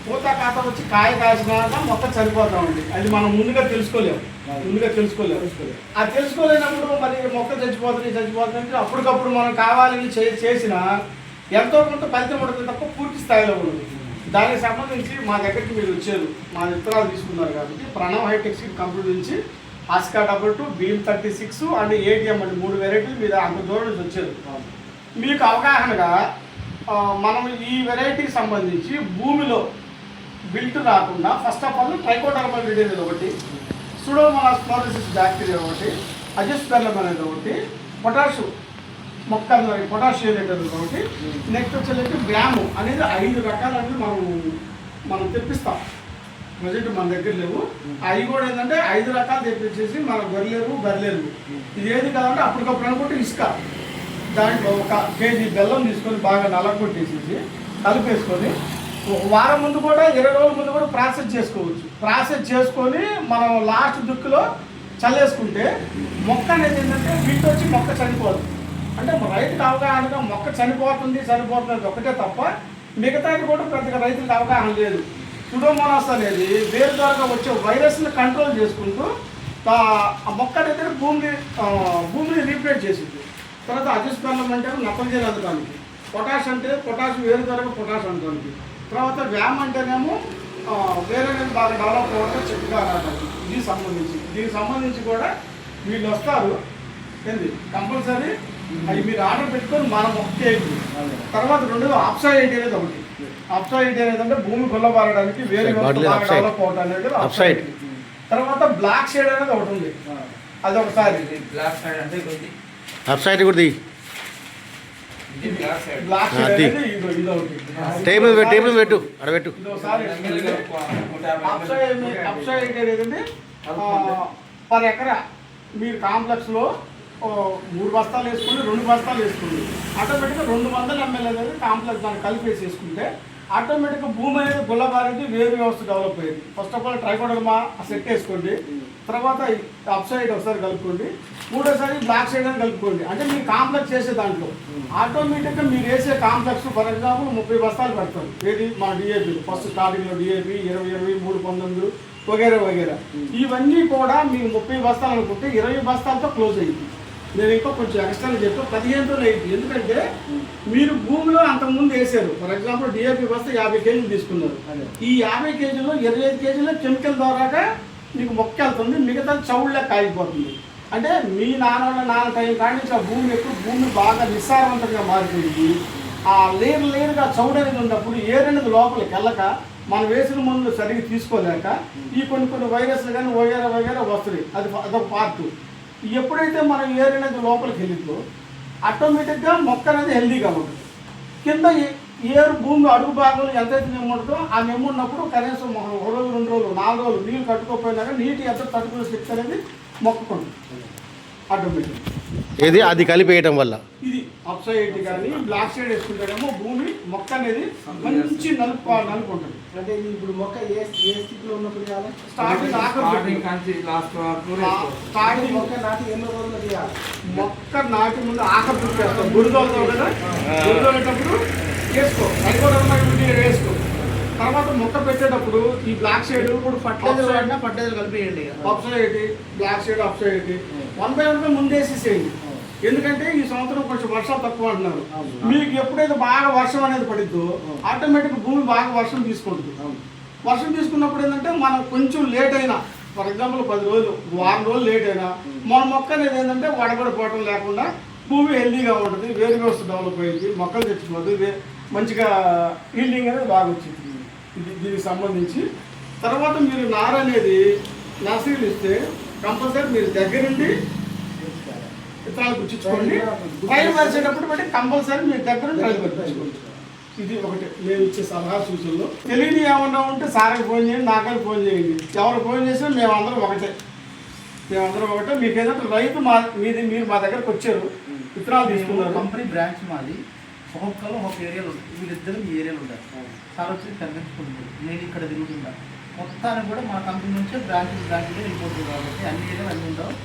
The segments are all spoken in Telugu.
పూత కాత వచ్చి కాయ కాసినాక మొక్క చనిపోతామండి. అది మనం ముందుగా తెలుసుకోలేము. అది తెలుసుకోలేనప్పుడు మరి మొక్క చచ్చిపోతుంది అప్పటికప్పుడు మనం కావాలని చేసిన ఎంతో కొంత ఫలితం ఉంటుంది తప్ప పూర్తి స్థాయిలో ఉండదు. దానికి సంబంధించి మా దగ్గరికి మీరు వచ్చారు, మా విత్తనాలు తీసుకున్నారు కాబట్టి ప్రణవ్ హైటెక్ సీడ్ కంపెనీ నుంచి ఆస్కా 22, BM 36 అండ్ ATM అండి 3 వెరైటీలు మీరు అంత దూరం నుంచి వచ్చారు. మీకు అవగాహనగా మనం ఈ వెరైటీకి సంబంధించి భూమిలో బిల్ట్ రాకుండా first of all trichoderma viride అనేది ఒకటి, సూడోమోనాస్ ఫ్లోరోసిస్ బ్యాక్టీరియా ఒకటి, అజిస్పెర్లం అనేది ఒకటి, పొటాషియం అనేది ఒకటి, నెక్స్ట్ వచ్చేసి గ్రాము అనేది 5 రకాలనేది మనం తెప్పిస్తాం. ప్రజెంట్ మన దగ్గర లేవు. అవి కూడా ఏంటంటే 5 రకాలు తెప్పించేసి మనం బర్లేరు ఇది ఏది కాదంటే అప్పటికప్పుడు అనుకుంటే ఇసుక దాంట్లో 1 కేజీ బెల్లం తీసుకొని బాగా నలగొట్టేసేసి కలిపేసుకొని ఒక వారం ముందు కూడా 20 రోజుల ముందు కూడా ప్రాసెస్ చేసుకొని మనం లాస్ట్ దుక్కులో చల్లేసుకుంటే మొక్క అనేది ఏంటంటే బిల్ట్ వచ్చి మొక్క చనిపోదు. అంటే రైతుకు అవగాహనగా మొక్క చనిపోతుంది ఒకటే తప్ప మిగతాది కూడా పెద్దగా రైతులకు అవగాహన లేదు. సూడోమోనాస్ అనేది వేరు ద్వారా వచ్చే వైరస్ని కంట్రోల్ చేసుకుంటూ ఆ మొక్క అనేది భూమిని రీప్లేట్ చేసింది. తర్వాత అజిస్పెర్లం అంటే నత్రజని అందుకోనికి, పొటాష్ అంటే పొటాష్ వేరు ద్వారా పొటాష్ అందుకోనికి, తర్వాత వ్యామ్ అంటేనేమో వేరే బాగా డెవలప్ అవ్వడం చెట్టుగా రావడానికి. దీనికి సంబంధించి కూడా వీళ్ళు వస్తారు ఏంది కంపల్సరీ అది మీరు ఆర్డర్ పెట్టుకొని మనం మొక్క వేయండి. తర్వాత రెండోది ఆప్సాయిడ్ అనేది ఒకటి. ఆప్సాయిడ్ అనేది అంటే భూమి గుల్లబారడానికి వేరే డెవలప్ అవడం అనేది. తర్వాత బ్లాక్ షేడ్ అనేది ఒకటి ఉంది, అది ఒకసారి బ్లాక్ షేడ్ అంటే అప్సైడ్ కూడా బ్లాక్ షేడ్ అనేది ఇది ఒకటి. టేబుల్ పెట్టు అడబెట్టు. అప్సైడ్ అనేది పర్ ఎకరా మీరు కాంప్లెక్స్లో 3 బస్తాలు వేసుకుని 2 బస్తాలు వేసుకోండి, ఆటోమేటిక్గా 200 ml అనేది కాంప్లెక్స్ దాన్ని కలిపేసి వేసుకుంటే ఆటోమేటిక్గా భూమి అనేది గుల్లబారింది, వేరు వ్యవస్థ డెవలప్ అయ్యింది. First of all trichoderma set వేసుకోండి, తర్వాత అప్సైడ్ ఒకసారి కలుపుకోండి, మూడోసారి బ్లాక్ సైడ్ అని కలుపుకోండి. అంటే మీరు కాంప్లెక్స్ చేసే దాంట్లో ఆటోమేటిక్గా మీరు వేసే కాంప్లెక్స్ ఫర్ ఎగ్జాంపుల్ 30 బస్తాలు పెడతారు. ఏది మా డిఏపి ఫస్ట్ స్టార్టింగ్లో డిఏపి 20, 3, 19 వగేరా ఇవన్నీ కూడా మీకు 30 బస్తాలు అనుకుంటే 20 బస్తాలతో క్లోజ్ అయ్యింది. నేను ఇంకా కొంచెం ఎక్స్ట్రా చెప్పి 15 అయింది. ఎందుకంటే మీరు భూమిలో అంతకుముందు వేసారు. ఫర్ ఎగ్జాంపుల్ డిఏపి వస్తే 50 కేజీలు తీసుకున్నారు. ఈ 50 కేజీలో 25 కేజీలు కెమికల్ ద్వారాగా మీకు మొక్క వెళ్తుంది, మిగతా చౌళ్ళ కాగిపోతుంది. అంటే మీ నాన్న టైం కాడి నుంచి ఆ భూమి బాగా నిస్సారవంతంగా మారిపోయింది. ఆ లేరుగా చౌడు అనేది ఉన్నప్పుడు ఏరనేది లోపలికి వెళ్ళక మనం వేసిన మందులు సరిగ్గా తీసుకోలేక ఈ కొన్ని వైరస్లు కానీ వగేరా వస్తున్నాయి. అదొక పార్ట్. ఎప్పుడైతే మనం ఏర్ అనేది లోపలికి వెళ్ళిందో ఆటోమేటిక్గా మొక్క అనేది హెల్దీగా ఉంటుంది. కింద ఏరు భూమి అడుగు భాగంలో ఎంతైతే నిమ్ముంటుందో ఆ నిమ్మున్నప్పుడు కనీసం 1 రోజు 2 రోజులు 4 రోజులు నీళ్ళు కట్టుకోకపోయినా నీటి ఎంత తట్టుకునే శక్తి అనేది మొక్కకుంటుంది ఆటోమేటిక్. ఏది అది కలిపేయటం వల్ల ఇది అప్సైడ్ కానీ బ్లాక్ సైడ్ వేసుకుంటేనేమో భూమి మొక్క అనేది మంచి నలుపు ఉంటుంది. అంటే ఇప్పుడు మొక్క ఏ స్థితిలో ఉన్నప్పుడు స్టార్టింగ్ మొక్క నాటి ఎన్నో రోజులు తీయాలి. మొక్క నాటి ముందు ఆఖరి దుక్కేస్తాం, గురిదోలుతాం కదా, గురిదోలేటప్పుడు వేసుకో. తర్వాత మొక్క పెట్టేటప్పుడు ఈ బ్లాక్ షేడ్ ఇప్పుడు ఫర్టిలైజర్ కలిపేయండి. Upside black shade upside 1 by 1 ముందేసేసేయండి. ఎందుకంటే ఈ సంవత్సరం కొంచెం వర్షాలు తక్కువ అంటున్నారు. మీకు ఎప్పుడైతే బాగా వర్షం అనేది పడిద్దో ఆటోమేటిక్ భూమి బాగా వర్షం తీసుకుంటుంది. వర్షం తీసుకున్నప్పుడు ఏంటంటే మనం కొంచెం లేట్ అయినా ఫర్ ఎగ్జాంపుల్ 10 రోజులు 1 రోజులు లేట్ అయినా మన మొక్క అనేది ఏంటంటే వడబడిపోవటం లేకుండా భూమి హెల్దీగా ఉంటుంది, వేరు వ్యవస్థ డెవలప్ అయ్యింది, మొక్కలు తెచ్చిపోతుంది, మంచిగా హీల్డింగ్ అనేది బాగా వచ్చింది. దీనికి సంబంధించి తర్వాత మీరు నార అనేది నర్సరీలు ఇస్తే కంపల్సరీ మీరు దగ్గరుండి విత్తనాలు గుచ్చించుకోండి. ట్రైల్ వేసేటప్పుడు బట్టి కంపల్సరీ మీరు దగ్గర ట్రైల్ పెట్టించుకోండి. ఇది ఒకటి మేము ఇచ్చే సలహా సూచనలు. తెలియని ఏమన్నా ఉంటే సార్కి ఫోన్ చేయండి, నాకని ఫోన్ చేయండి, ఎవరు ఫోన్ చేసినా మేమందరం ఒకటే. మీకు ఏదంటే రైతు మీరు మా దగ్గరకు వచ్చారు, విత్తనాలు తీసుకున్నారు. కంపెనీ బ్రాంచ్ మాది ఒక్కొక్కరు ఒక ఏరియాలో ఉంటుంది. వీళ్ళిద్దరు ఈ ఏరియాలో ఉంటారు. సార్ వచ్చి కనిపించుకుంటున్నారు, నేను ఇక్కడ తిరుగుతున్నా. మొత్తానికి కూడా మా కంపెనీ నుంచే బ్రాంచ్గా రిపోర్ట్ కాబట్టి అన్ని ఏరియాలు అన్నీ ఉంటారు.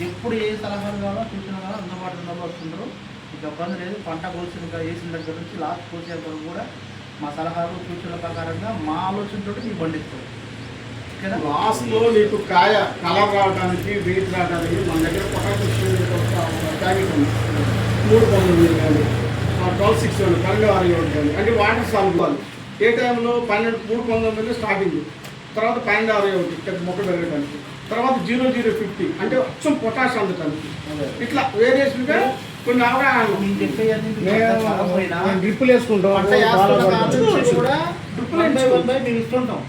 ఎప్పుడు ఏ సలహాలు కావాలో సూచనలు కావాలో అందుబాటులో వస్తుంటారు. మీకు ఇబ్బంది లేదు. పంట కోసిన వేసిన దగ్గర నుంచి లాస్ట్ కోసే వరకు కూడా మా సలహాలు సూచనల ప్రకారంగా మా ఆలోచనతో మీకు పండిస్తాం. ఓకేనా? లాస్ట్లో నీకు కాయ కలర్ రావడానికి వెయిట్ రావడానికి మన దగ్గర పొటాషియం ప్యాకెట్ ఉంది 3 కానీ 12-6 కానీ 12-6 కానీ అంటే వాటర్ సాల్వ్ ఏ టైంలో 3-19 స్టార్టింగ్, తర్వాత 12-6 మొక్క పెరగడానికి, తర్వాత 0-0-50 అంటే కొంచెం పొటాష్ అందటానికి. ఇట్లా వేరియేషన్గా కొన్ని అవగాహన నేను చెప్పేయన్నీ మీకు అర్థం కాకపోయినా డ్రిప్పులు వేసుకుంటాం పంట వేస్తున్న కాలం నుంచి కూడా డ్రిప్పులు మేము ఇస్తుంటాం.